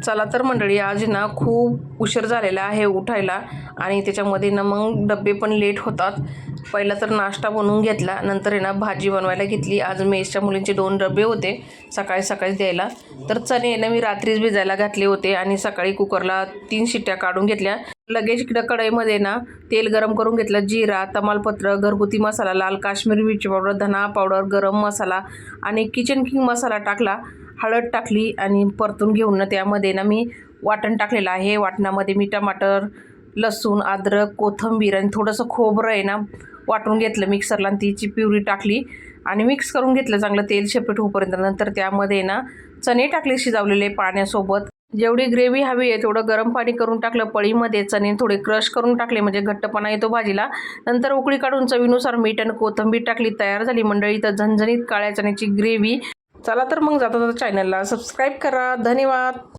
चला तर मंडळी, आज ना खूप उशीर झालेला आहे उठायला आणि त्याच्यामध्ये ना मग डब्बे पण लेट होतात. पहिला तर नाश्ता बनवून घेतला, नंतर आहे ना भाजी बनवायला घेतली. आज मेसच्या मुलींचे 2 डबे होते सकाळी सकाळी द्यायला. तर चणे ना मी रात्रीच भिजायला घातले होते आणि सकाळी कुकरला 3 शिट्ट्या काढून घेतल्या. लगेच इकडं कढईमध्ये ना तेल गरम करून घेतलं. जिरा, तमालपत्र, घरगुती मसाला, लाल काश्मीरी मिरची पावडर, धना पावडर, गरम मसाला आणि किचन किंग मसाला टाकला. हळद टाकली आणि परतून घेऊन ना त्यामध्ये ना मी वाटण टाकलेलं आहे. वाटणामध्ये मी टमाटर, लसूण, अद्रक, कोथिंबीर आणि थोडंसं खोबरं आहे ना वाटून घेतलं मिक्सरला आणि तिची प्युरी टाकली आणि मिक्स करून घेतलं चांगलं तेल शेपट होईपर्यंत. नंतर त्यामध्ये ना चणे टाकले शिजवलेले पाण्यासोबत. जेवढी ग्रेव्ही हवी आहे तेवढं गरम पाणी करून टाकलं पळीमध्ये. चणे थोडे क्रश करून टाकले म्हणजे घट्टपणा येतो भाजीला. नंतर उकळी काढून चवीनुसार मीठ आणि कोथिंबीर टाकली. तयार झाली मंडळी तर झणझणीत काळ्या चण्याची ग्रेव्ही. चला तर मग जाता चॅनलला सबस्क्राईब करा. धन्यवाद.